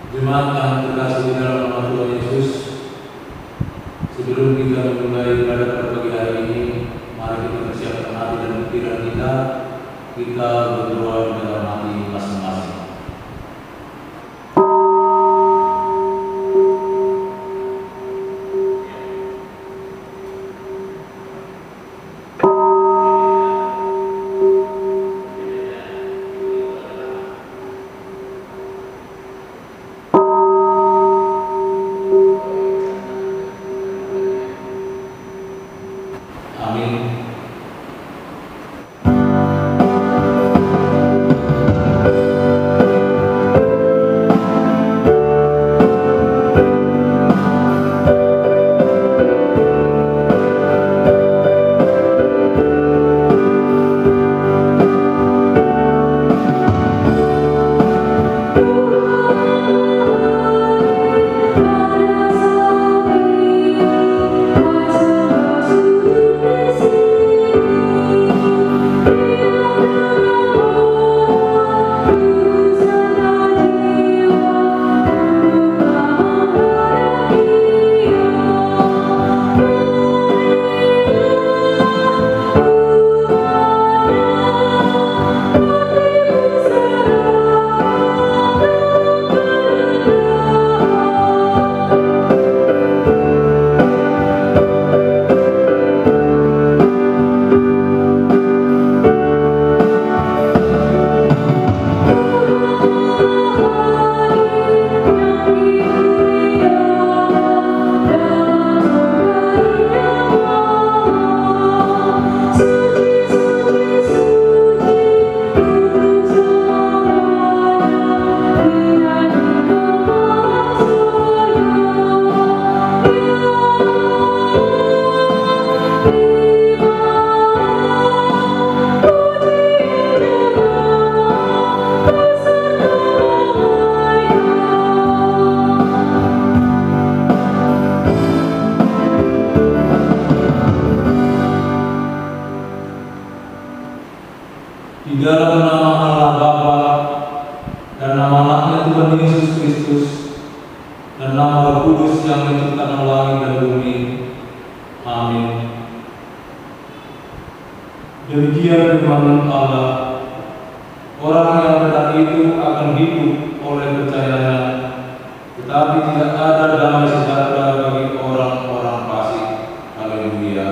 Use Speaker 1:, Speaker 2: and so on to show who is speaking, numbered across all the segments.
Speaker 1: Jemaat yang terkasih di dalam nama Tuhan Yesus, sebelum kita memulai ibadah pagi hari ini, mari kita persiapkan hati dan pikiran kita. Kita berdoa di dalam hati masing-masing. Di dalam nama Allah Bapa dan nama anaknya Tuhan Yesus Kristus dan nama Roh Kudus yang menciptakan langit dan bumi. Amin. Demikian firman Allah, orang yang benar itu akan hidup oleh percayanya, tetapi tidak ada damai sejahtera bagi orang-orang fasik. Haleluya.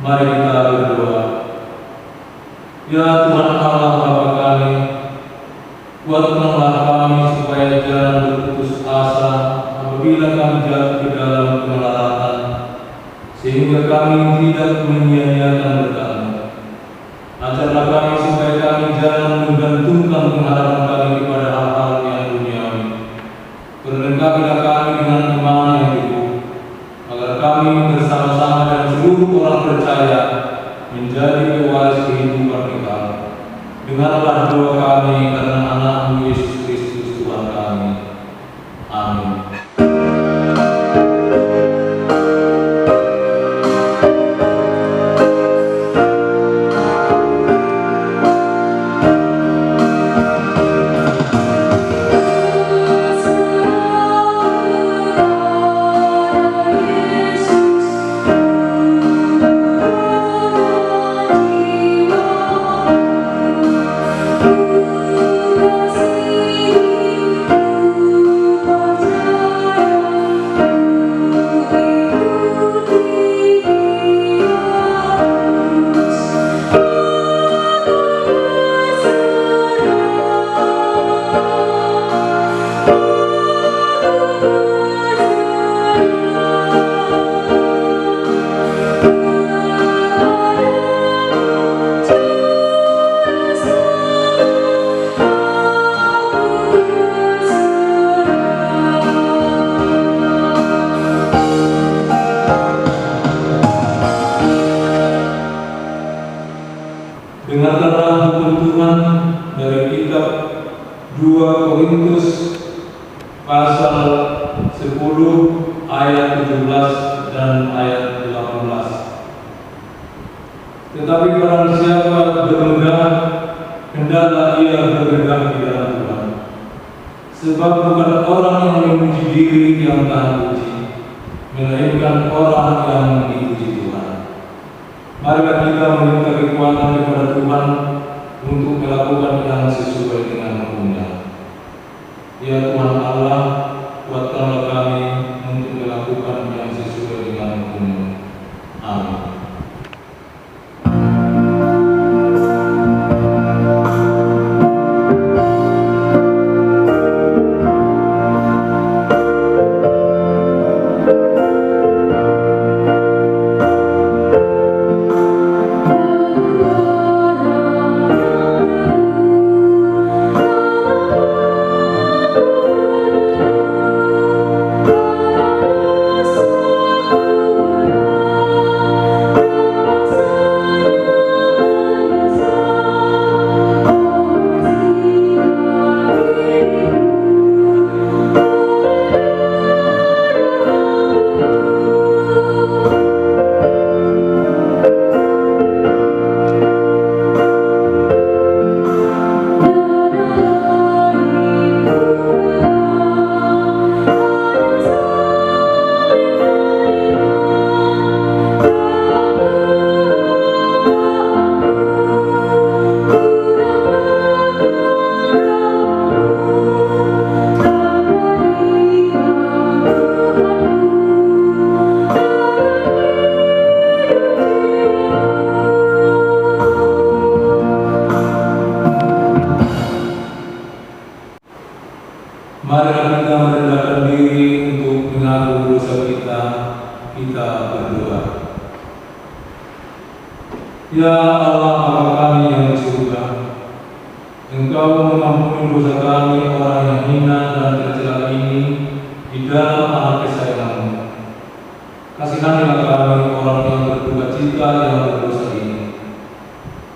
Speaker 1: Mari kita berdoa. Ya Tuhan Allah Bapa kami, kuatkanlah kami supaya jangan berputus asa apabila kami jatuh ke dalam kemelaratan, sehingga kami tidak menyia-nyiakan berkat-Mu. Ajarlah kami supaya kami jangan menggantungkan pengharapan kami kepada hal-hal yang duniawi. Perlengkapilah kami dengan iman yang teguh, agar kami bersama-sama dengan seluruh orang percaya menjadi pewaris kehidupan kekal. Dengarlah doa kami karena anak-Mu Yesus Kristus Tuhan kami. Amin.
Speaker 2: See
Speaker 1: Dengarkanlah hukum Tuhan dari kitab 2 Korintus pasal 10 ayat 17 dan ayat 18. Tetapi barang siapa bermegah, hendaklah ia bermegah di dalam Tuhan. Sebab bukan orang yang memuji diri yang tahan puji, melainkan orang yang dipuji Tuhan. Mari kita meminta kekuatan kepada Tuhan untuk melakukan yang sesuai dengan hukum-Nya. Ya Tuhan Allah, kuatkanlah kami untuk melakukan yang sesuai dengan hukum-Mu. Amin. Marilah kita merendahkan diri untuk mengaku dosa kita. Kita berdoa. Ya Allah Bapa kami yang di surga, Engkau mengampuni dosa kami orang yang hina dan tercela ini di dalam anak kesayangan-Mu. Kasihanilah kami orang yang berduka cita yang berdosa ini.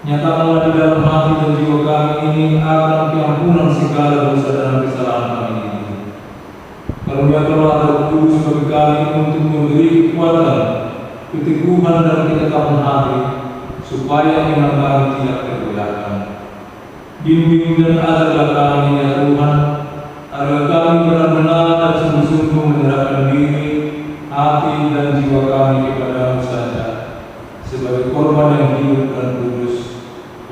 Speaker 1: Nyatakanlah di dalam hati dan jiwa kami ini akan keampunan segala dosa dan kesalahan kami ini. Karuniakanlah Roh Kudus bagi kami untuk memberi kekuatan, keteguhan dan ketetapan hati, supaya iman kami tidak tergoyahkan. Bimbing dan ajarlah kami ya Tuhan, agar kami benar-benar dan sungguh-sungguh menyerahkan diri, hati dan jiwa kami kepada-Mu saja, sebagai korban yang hidup dan kudus,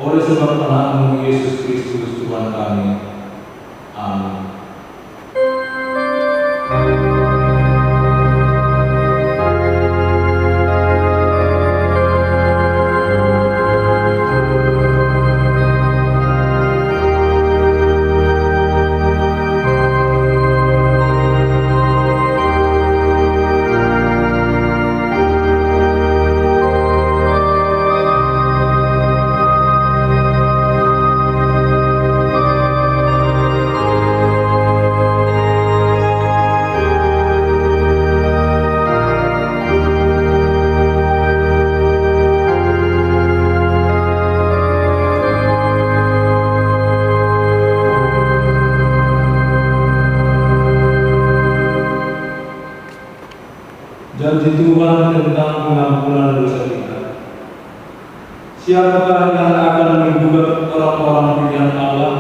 Speaker 1: oleh sebab anak-Mu Yesus Kristus Tuhan kami. Amin. Janji Tuhan tentang pengampunan dosa kita. Siapakah yang akan menggugat orang-orang pilihan Allah?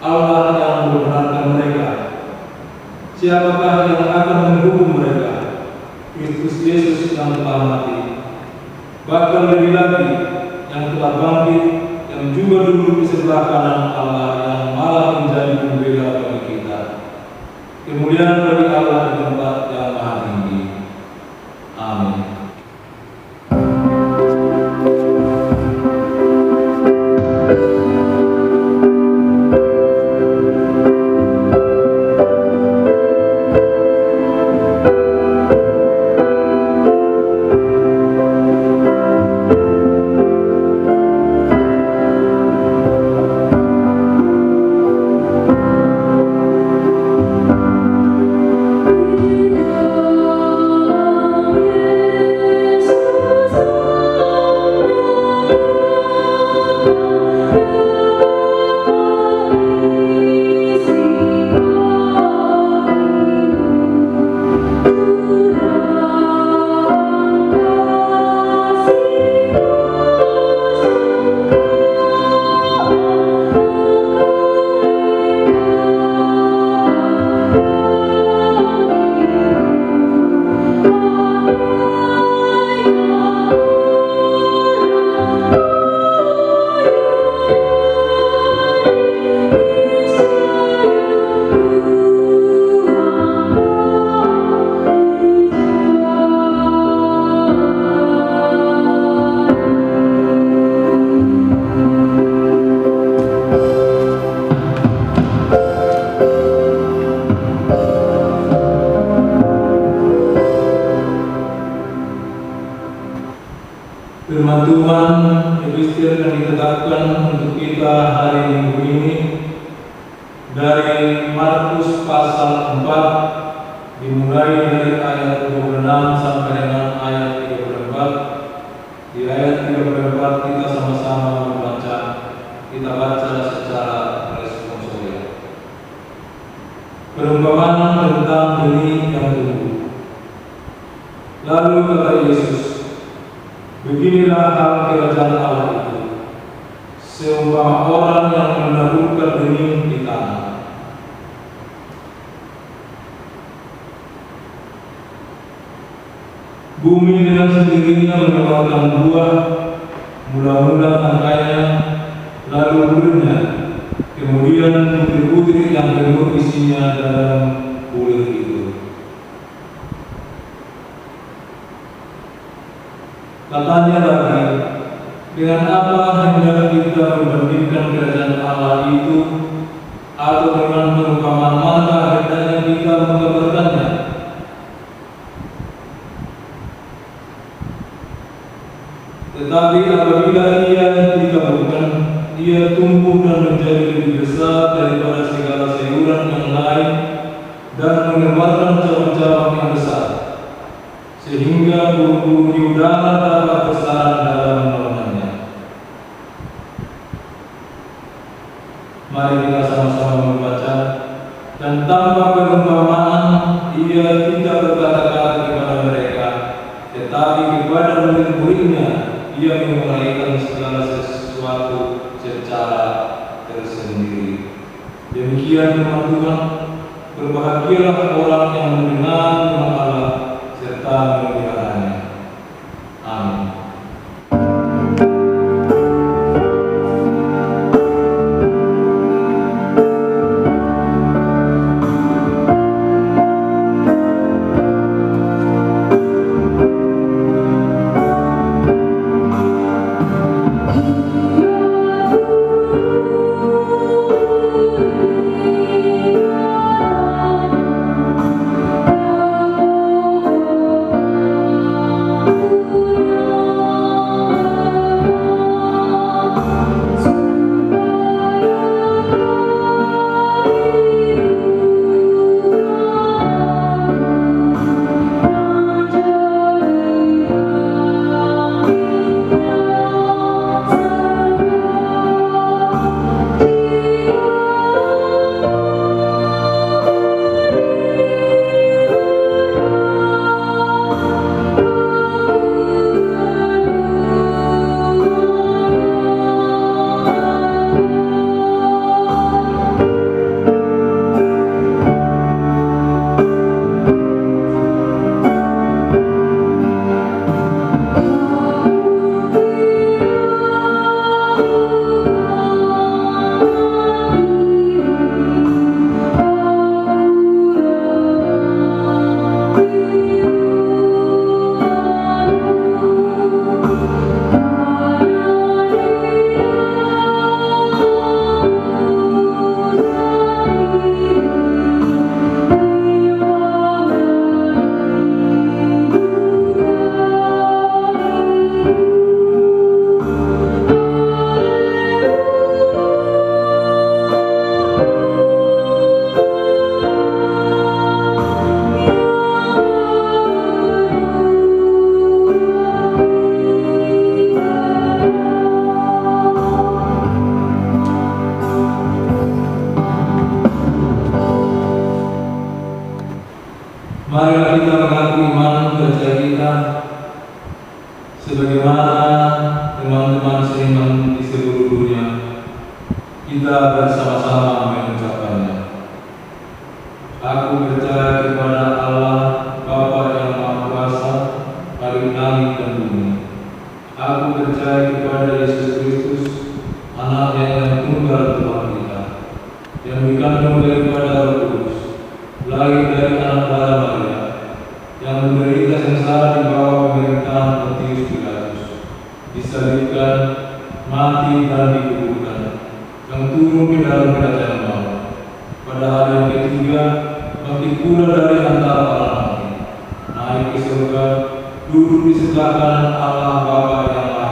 Speaker 1: Allah yang membenarkan mereka. Siapakah yang akan menghukum mereka? Kristus Yesus yang telah mati. Bahkan lebih lagi, yang telah bangkit, yang juga duduk di sebelah kanan Allah, yang malah menjadi pembela bagi kita. Kemudian bagi Allah di tempat yang maha tinggi. Amin.
Speaker 2: Oh
Speaker 1: Firman Tuhan Epistil yang ditetapkan untuk kita hari Minggu ini dari Markus pasal 4 dimulai dari ayat 26 sampai dengan ayat 34. Di ayat 34 kita sama-sama membaca. Kita baca secara responsorial. Perumpamaan tentang benih yang tumbuh. Lalu kata Yesus, beginilah hal kerajaan Allah itu, seumpama orang yang menaburkan benih di tanah. Bumi dengan sendirinya mengeluarkan buah, mula-mula tangkainya, lalu budirnya, kemudian butir-butir yang gemuk isinya dalam bulir itu. Katanya lagi, dengan apa hendak kita membandingkan kerajaan Allah itu, atau dengan perumpamaan mana hendaknya kita menggambarkannya? Tetapi apabila ia dikabulkan, ia tumbuh dan menjadi lebih besar daripada segala sayuran yang lain dan mengeluarkan cabang-cabang yang besar, sehingga burung-burung di udara dapat bersarang dalam naungannya. Mari kita sama-sama membaca. Dan tanpa perumpamaan ia tidak berkata-kata kepada mereka, tetapi kepada murid-muridnya ia menguraikan segala sesuatu secara tersendiri. Demikian firman Tuhan. Berbahagialah orang yang mendengar firman Allah serta memeliharanya. Amin. Marilah kita mengaku iman percaya kita sebagaimana teman-teman seiman di seluruh dunia. Kita bersama-sama mengucapkannya. Aku percaya kepada Allah Bapa yang Maha Kuasa, Paling langit dan bumi. Aku percaya kepada Yesus Kristus, Anaknya yang tunggal Tuhan kita, yang dikandung daripada Roh Kudus, lahir dari anak darah Maria, yang menderita sengsara di bawah pemerintahan Pontius Pilatus, disalibkan, mati dan dikuburkan, yang turun ke dalam kerajaan maut. Pada hari yang ketiga, bangkit pula dari antara para mati, naik ke surga, duduk di sebelah kanan Allah Bapa yang Maha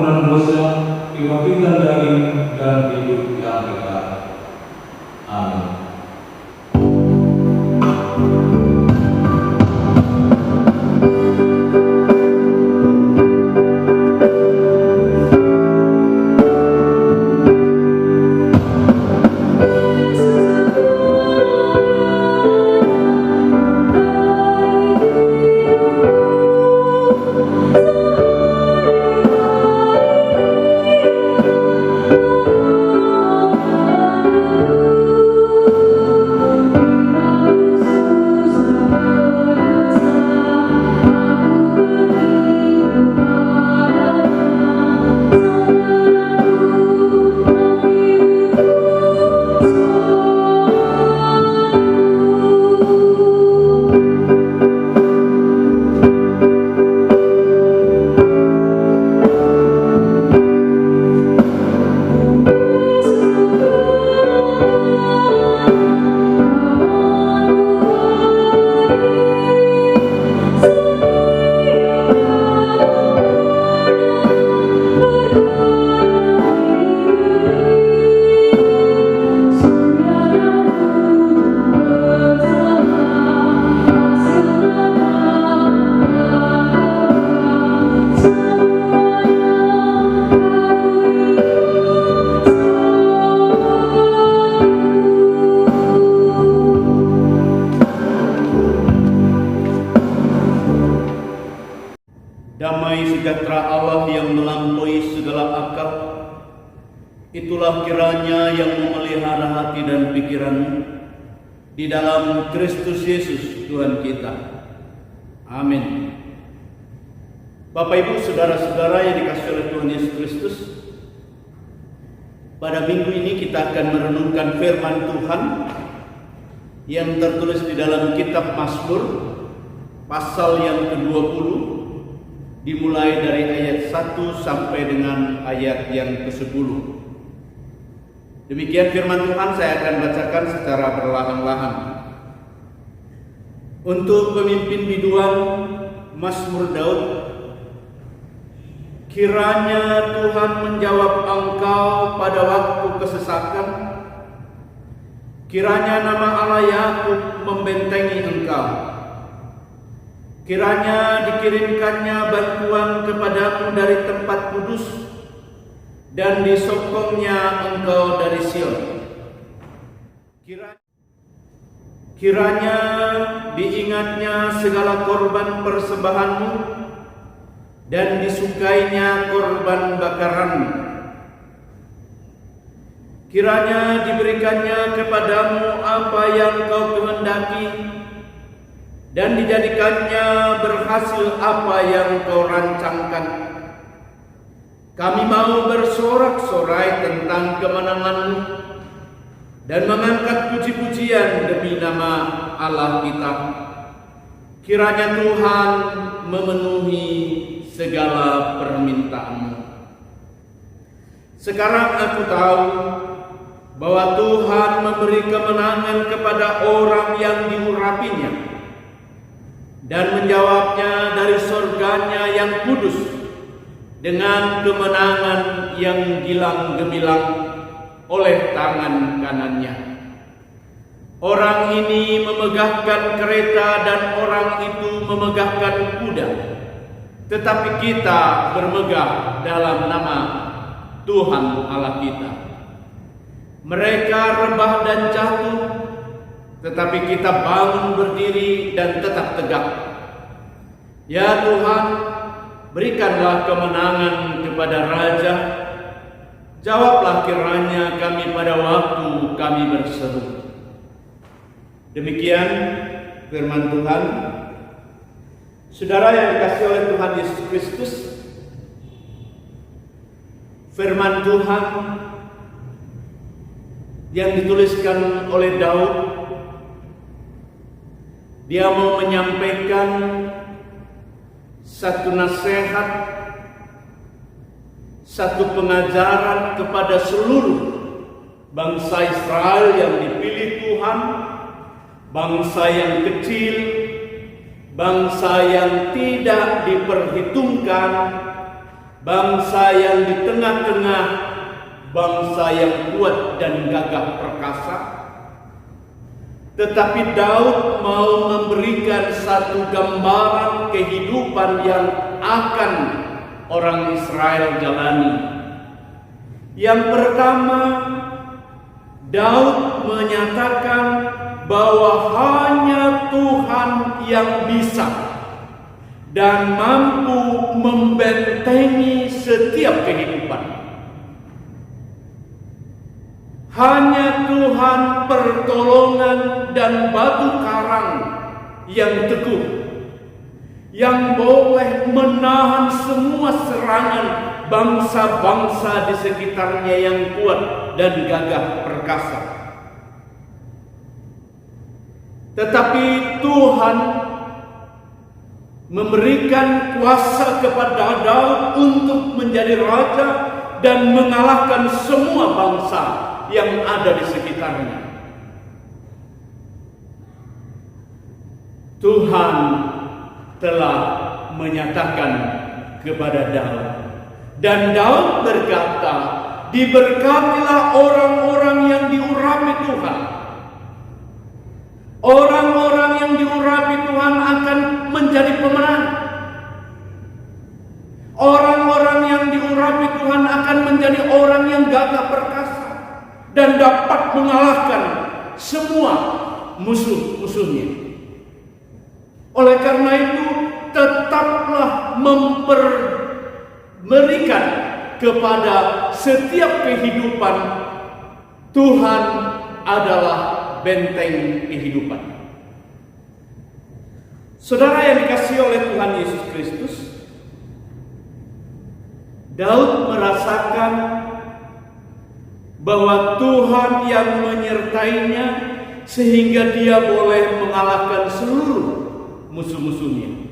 Speaker 1: pengampunan dosa, kebangkitan daging, dan hidup yang kekal. Amin.
Speaker 2: Damai sejahtera Allah yang melampaui segala akal, itulah kiranya yang memelihara hati dan pikiranmu di dalam Kristus Yesus Tuhan kita. Amin. Bapak Ibu, saudara-saudara yang dikasihi oleh Tuhan Yesus Kristus, pada minggu ini kita akan merenungkan firman Tuhan yang tertulis di dalam kitab Mazmur pasal yang ke-20, dimulai dari ayat 1 sampai dengan ayat yang ke-10. Demikian firman Tuhan, saya akan bacakan secara perlahan-lahan. Untuk pemimpin biduan, Mazmur Daud. Kiranya Tuhan menjawab engkau pada waktu kesesakan. Kiranya nama Allah Yakub membentengi engkau. Kiranya dikirimkannya bantuan kepadamu dari tempat kudus, dan disokongnya engkau dari Sion. Kiranya diingatnya segala korban persembahanmu, dan disukainya korban bakaranmu. Kiranya diberikannya kepadamu apa yang kau kehendaki, dan dijadikannya berhasil apa yang kau rancangkan. Kami mau bersorak-sorai tentang kemenangan-Mu dan mengangkat puji-pujian demi nama Allah kita. Kiranya Tuhan memenuhi segala permintaan-Mu. Sekarang aku tahu bahwa Tuhan memberi kemenangan kepada orang yang diurapinya, dan menjawabnya dari surganya yang kudus dengan kemenangan yang gilang gemilang oleh tangan kanannya. Orang ini memegahkan kereta dan orang itu memegahkan kuda, tetapi kita bermegah dalam nama Tuhan Allah kita. Mereka rebah dan jatuh, tetapi kita bangun berdiri dan tetap tegak. Ya Tuhan, berikanlah kemenangan kepada Raja. Jawablah kiranya kami pada waktu kami berseru. Demikian firman Tuhan. Saudara yang dikasihi oleh Tuhan Yesus Kristus, firman Tuhan yang dituliskan oleh Daud, dia mau menyampaikan satu nasihat, satu pengajaran kepada seluruh bangsa Israel yang dipilih Tuhan, bangsa yang kecil, bangsa yang tidak diperhitungkan, bangsa yang di tengah-tengah bangsa yang kuat dan gagah perkasa. Tetapi Daud mau memberikan satu gambaran kehidupan yang akan orang Israel jalani. Yang pertama, Daud menyatakan bahwa hanya Tuhan yang bisa dan mampu membentengi setiap kehidupan. Hanya Tuhan pertolongan dan batu karang yang teguh, yang boleh menahan semua serangan bangsa-bangsa di sekitarnya yang kuat dan gagah perkasa. Tetapi Tuhan memberikan kuasa kepada Daud untuk menjadi raja dan mengalahkan semua bangsa yang ada di sekitarnya. Tuhan telah menyatakan kepada Daud, dan Daud berkata, diberkatilah orang-orang yang diurapi Tuhan. Orang-orang yang diurapi Tuhan akan menjadi pemenang. Orang-orang yang diurapi Tuhan akan menjadi orang yang gagah perkasa dan dapat mengalahkan semua musuh-musuhnya. Oleh karena itu, tetaplah memberikan kepada setiap kehidupan Tuhan adalah benteng kehidupan. Saudara yang dikasihi oleh Tuhan Yesus Kristus, Daud merasakan bahwa Tuhan yang menyertainya sehingga dia boleh mengalahkan seluruh musuh-musuhnya.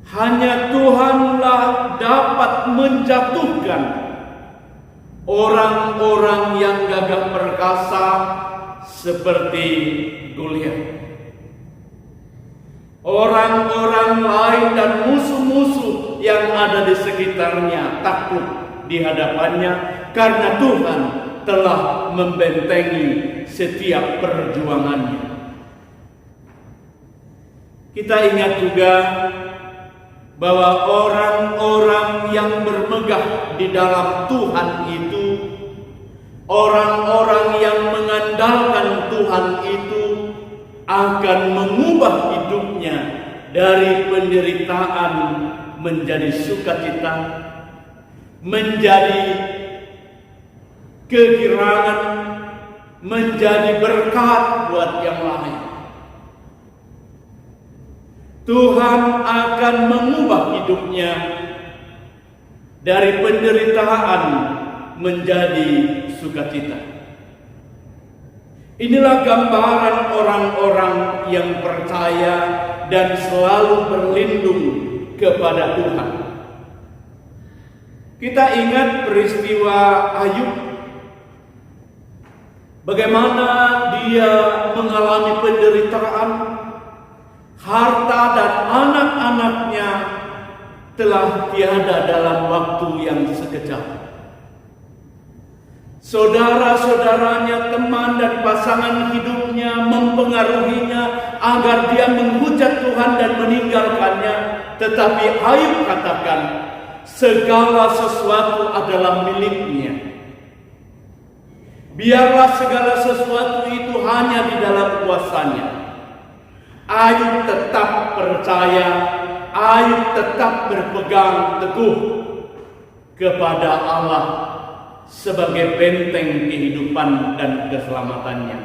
Speaker 2: Hanya Tuhanlah dapat menjatuhkan orang-orang yang gagah perkasa seperti Goliat. Orang-orang lain dan musuh-musuh yang ada di sekitarnya takut di hadapannya karena Tuhan telah membentengi setiap perjuangannya. Kita ingat juga bahwa orang-orang yang bermegah di dalam Tuhan itu, orang-orang yang mengandalkan Tuhan itu akan mengubah hidupnya dari penderitaan menjadi sukacita, menjadi kegirangan, menjadi berkat buat yang lain. Tuhan akan mengubah hidupnya dari penderitaan menjadi sukacita. Inilah gambaran orang-orang yang percaya dan selalu berlindung kepada Tuhan. Kita ingat peristiwa Ayub, bagaimana dia mengalami penderitaan, harta dan anak-anaknya telah tiada dalam waktu yang sekejap. Saudara-saudaranya, teman dan pasangan hidupnya mempengaruhinya agar dia menghujat Tuhan dan meninggalkannya. Tetapi Ayub katakan, segala sesuatu adalah miliknya. Biarlah segala sesuatu itu hanya di dalam kuasanya. Ayub tetap percaya, Ayub tetap berpegang teguh kepada Allah sebagai benteng kehidupan dan keselamatannya.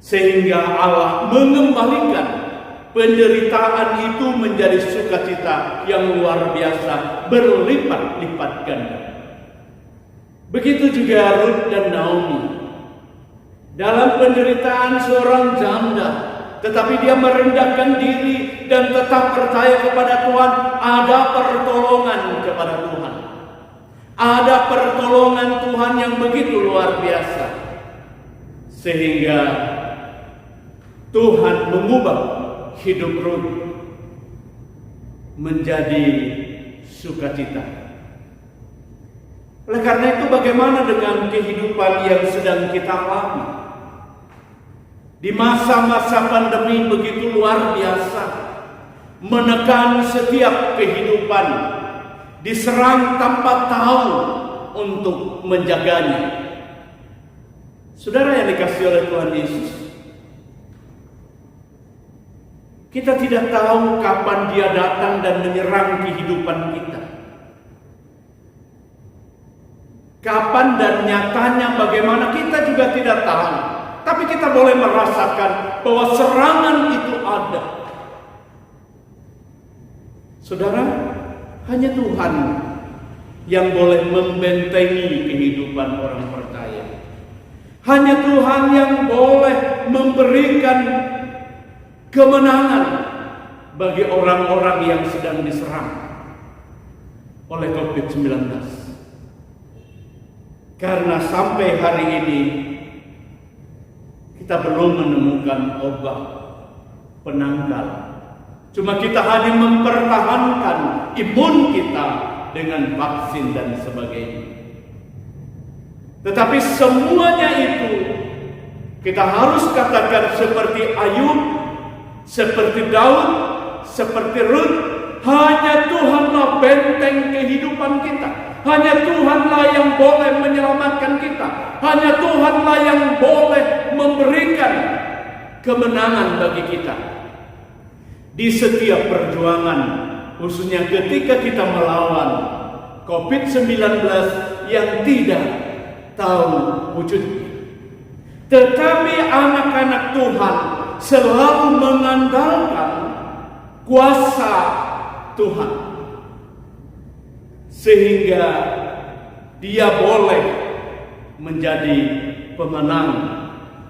Speaker 2: Sehingga Allah mengembalikan penderitaan itu menjadi sukacita yang luar biasa, berlipat-lipat ganda. Begitu juga Rut dan Naomi. Dalam penderitaan seorang janda, tetapi dia merendahkan diri dan tetap percaya kepada Tuhan. Ada pertolongan kepada Tuhan. Ada pertolongan Tuhan yang begitu luar biasa. Sehingga Tuhan mengubah hidup Rut menjadi sukacita. Oleh karena itu, bagaimana dengan kehidupan yang sedang kita alami? Di masa-masa pandemi begitu luar biasa, menekan setiap kehidupan, diserang tanpa tahu untuk menjaganya. Saudara yang dikasihi oleh Tuhan Yesus, kita tidak tahu kapan Dia datang dan menyerang kehidupan kita. Kapan dan nyatanya bagaimana kita juga tidak tahu. Tapi kita boleh merasakan bahwa serangan itu ada. Saudara, hanya Tuhan yang boleh membentengi kehidupan orang percaya. Hanya Tuhan yang boleh memberikan kemenangan bagi orang-orang yang sedang diserang oleh COVID-19. Karena sampai hari ini kita belum menemukan obat penangkal. Cuma kita hanya mempertahankan imun kita dengan vaksin dan sebagainya. Tetapi semuanya itu kita harus katakan seperti Ayub, seperti Daud, seperti Rut, hanya Tuhanlah benteng kehidupan kita. Hanya Tuhanlah yang boleh menyelamatkan kita. Hanya Tuhanlah yang boleh memberikan kemenangan bagi kita. Di setiap perjuangan, khususnya ketika kita melawan COVID-19 yang tidak tahu wujudnya. Tetapi anak-anak Tuhan selalu mengandalkan kuasa Tuhan, sehingga dia boleh menjadi pemenang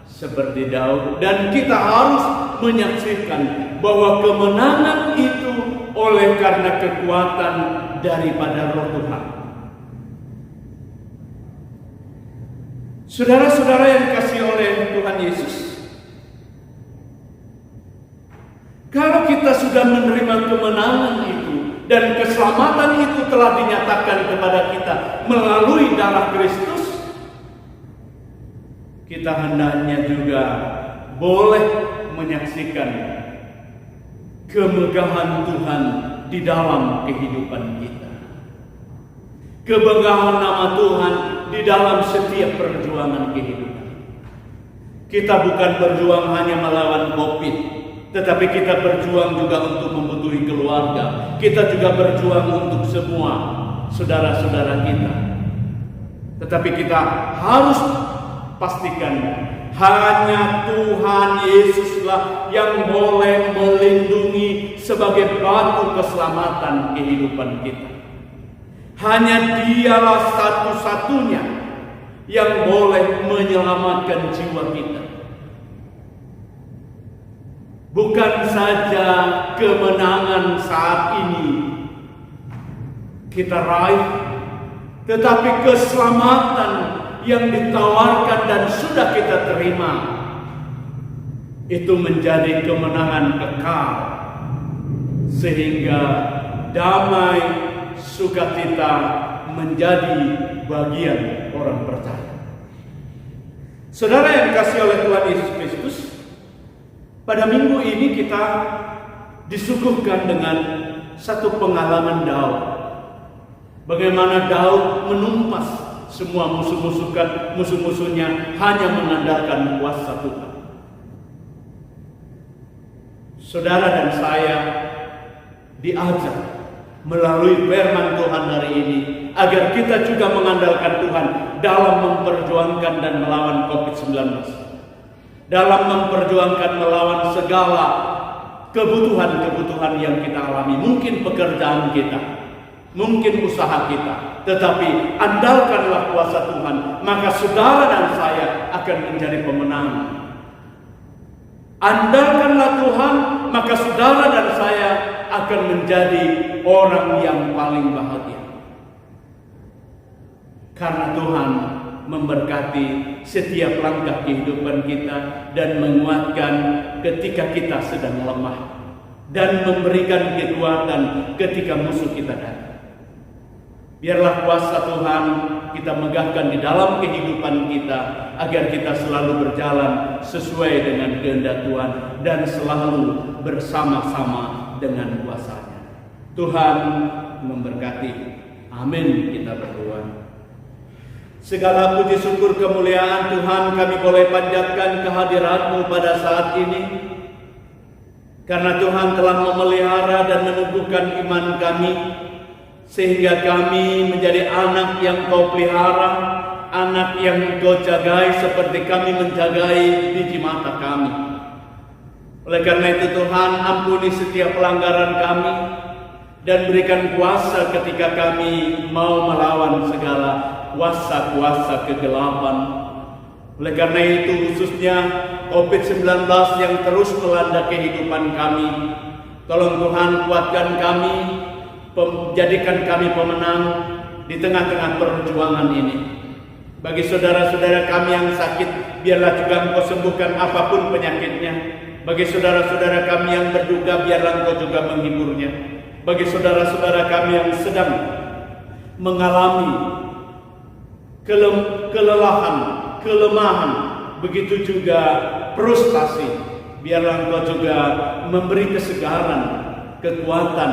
Speaker 2: seperti Daud. Dan kita harus menyaksikan bahwa kemenangan itu oleh karena kekuatan daripada Roh Tuhan. Saudara-saudara yang dikasihi oleh Tuhan Yesus, kalau kita sudah menerima kemenangan itu dan keselamatan itu telah dinyatakan kepada kita melalui darah Kristus, kita hendaknya juga boleh menyaksikan kemegahan Tuhan di dalam kehidupan kita. Kemegahan nama Tuhan di dalam setiap perjuangan kehidupan. Kita bukan berjuang hanya melawan COVID, tetapi kita berjuang juga untuk membutuhi keluarga. Kita juga berjuang untuk semua saudara-saudara kita. Tetapi kita harus pastikan hanya Tuhan Yesuslah yang boleh melindungi sebagai batu keselamatan kehidupan kita. Hanya Dialah satu-satunya yang boleh menyelamatkan jiwa kita. Bukan saja kemenangan saat ini kita raih, tetapi keselamatan yang ditawarkan dan sudah kita terima itu menjadi kemenangan kekal, sehingga damai sukacita menjadi bagian orang percaya. Saudara yang dikasihi oleh Tuhan Yesus Kristus, pada minggu ini kita disuguhkan dengan satu pengalaman Daud. Bagaimana Daud menumpas semua musuh-musuhnya hanya mengandalkan kuasa Tuhan. Saudara dan saya diajak melalui firman Tuhan hari ini agar kita juga mengandalkan Tuhan dalam memperjuangkan dan melawan COVID-19. Dalam memperjuangkan melawan segala kebutuhan-kebutuhan yang kita alami. Mungkin pekerjaan kita, mungkin usaha kita, tetapi andalkanlah kuasa Tuhan, maka saudara dan saya akan menjadi pemenang. Andalkanlah Tuhan, maka saudara dan saya akan menjadi orang yang paling bahagia. Karena Tuhan memberkati setiap langkah kehidupan kita dan menguatkan ketika kita sedang lemah. dan memberikan kekuatan ketika musuh kita datang. Biarlah kuasa Tuhan kita megahkan di dalam kehidupan kita, agar kita selalu berjalan sesuai dengan kehendak Tuhan dan selalu bersama-sama dengan kuasa-Nya. Tuhan memberkati. Amin. Kita berdoa. Segala puji syukur kemuliaan Tuhan kami boleh panjatkan kehadirat-Mu pada saat ini, karena Tuhan telah memelihara dan menumbuhkan iman kami, sehingga kami menjadi anak yang Kau pelihara, anak yang Kau jagai seperti kami menjagai biji mata kami. Oleh karena itu Tuhan, ampuni setiap pelanggaran kami dan berikan kuasa ketika kami mau melawan segala kuasa-kuasa kegelapan. Oleh karena itu khususnya COVID-19 yang terus melanda kehidupan kami, tolong Tuhan kuatkan kami, jadikan kami pemenang di tengah-tengah perjuangan ini. Bagi saudara-saudara kami yang sakit, biarlah juga Engkau sembuhkan apapun penyakitnya. Bagi saudara-saudara kami yang berduka, biarlah Engkau juga menghiburnya. Bagi saudara-saudara kami yang sedang mengalami kelelahan, kelemahan, begitu juga frustasi, biarlah Engkau juga memberi kesegaran, kekuatan,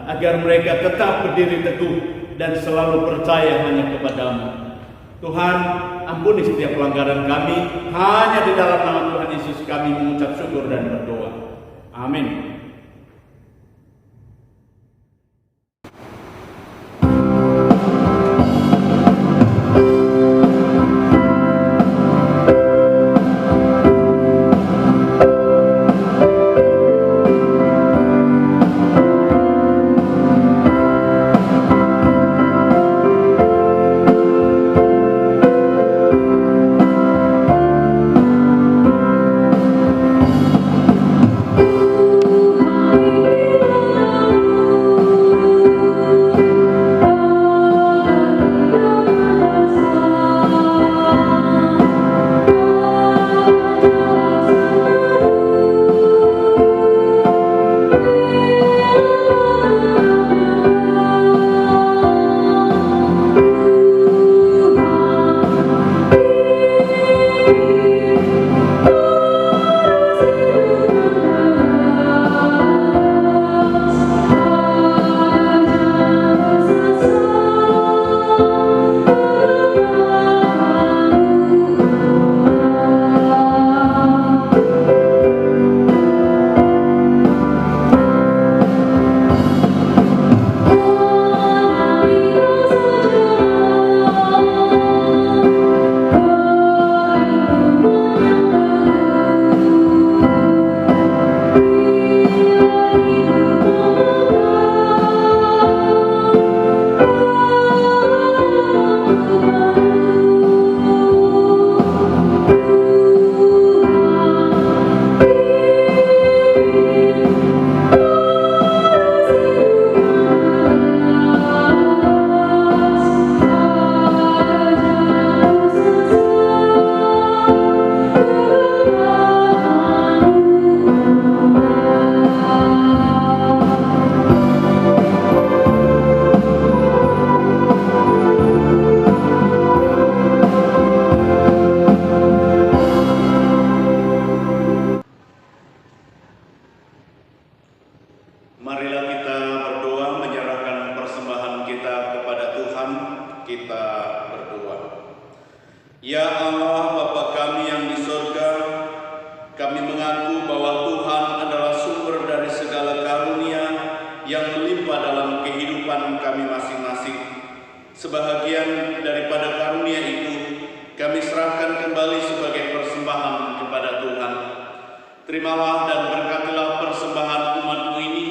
Speaker 2: agar mereka tetap berdiri teguh dan selalu percaya hanya kepada-Mu. Tuhan, ampuni setiap pelanggaran kami. Hanya di dalam nama Tuhan Yesus kami mengucap syukur dan berdoa. Amin.
Speaker 3: Sebahagian daripada karunia itu kami serahkan kembali sebagai persembahan kepada Tuhan. Terimalah dan berkatilah persembahan umat-Mu ini,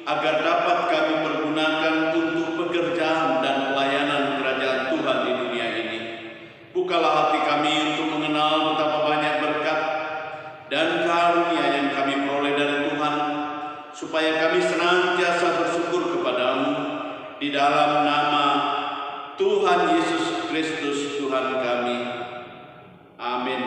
Speaker 3: agar dapat kami pergunakan untuk pekerjaan dan pelayanan kerajaan Tuhan di dunia ini. Bukalah hati kami untuk mengenal betapa banyak berkat dan karunia yang kami peroleh dari Tuhan, supaya kami senantiasa bersyukur kepada-Mu di dalam nama Tuhan Yesus Kristus Tuhan kami. Amin.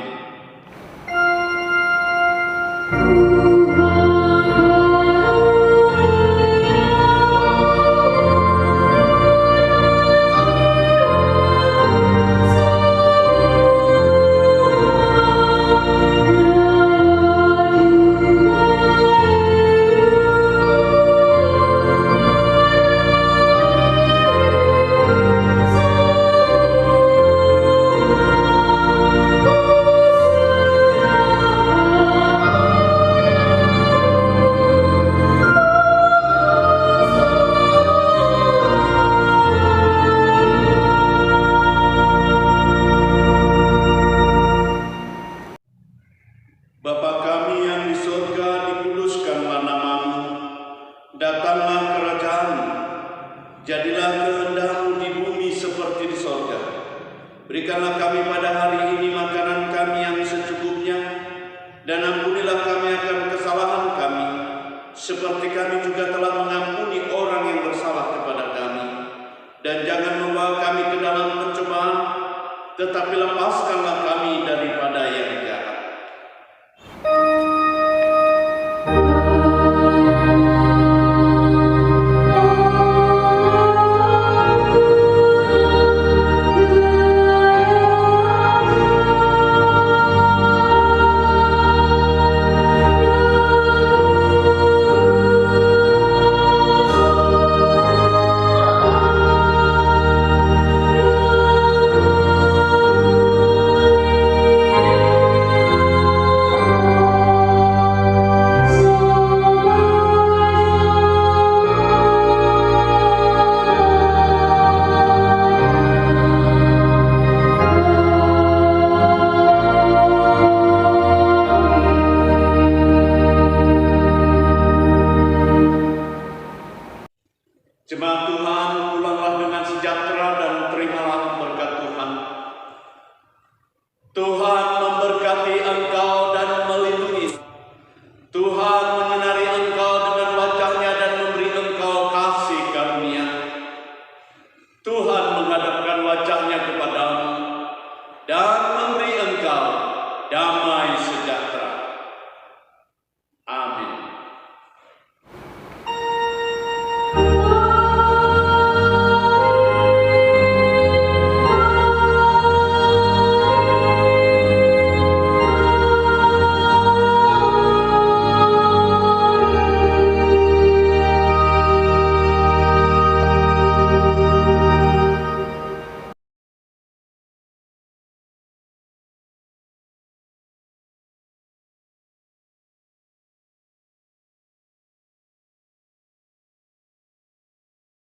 Speaker 3: kehendak-Mu di bumi seperti di sorga. Berikanlah kami pada hari ini makanan kami yang secukupnya, dan ampunilah kami akan kesalahan kami, seperti kami juga telah mengampuni orang yang bersalah kepada kami. Dan jangan membawa kami ke dalam pencobaan, tetapi lepaskanlah kami daripada yang jahat. Jemaat Tuhan, pulanglah dengan sejahtera dan terimalah berkat Tuhan. Tuhan memberkati engkau dan melindungi. Tuhan menyinari engkau dengan wajah-Nya dan memberi engkau kasih karunia. Tuhan menghadapkan wajah-Nya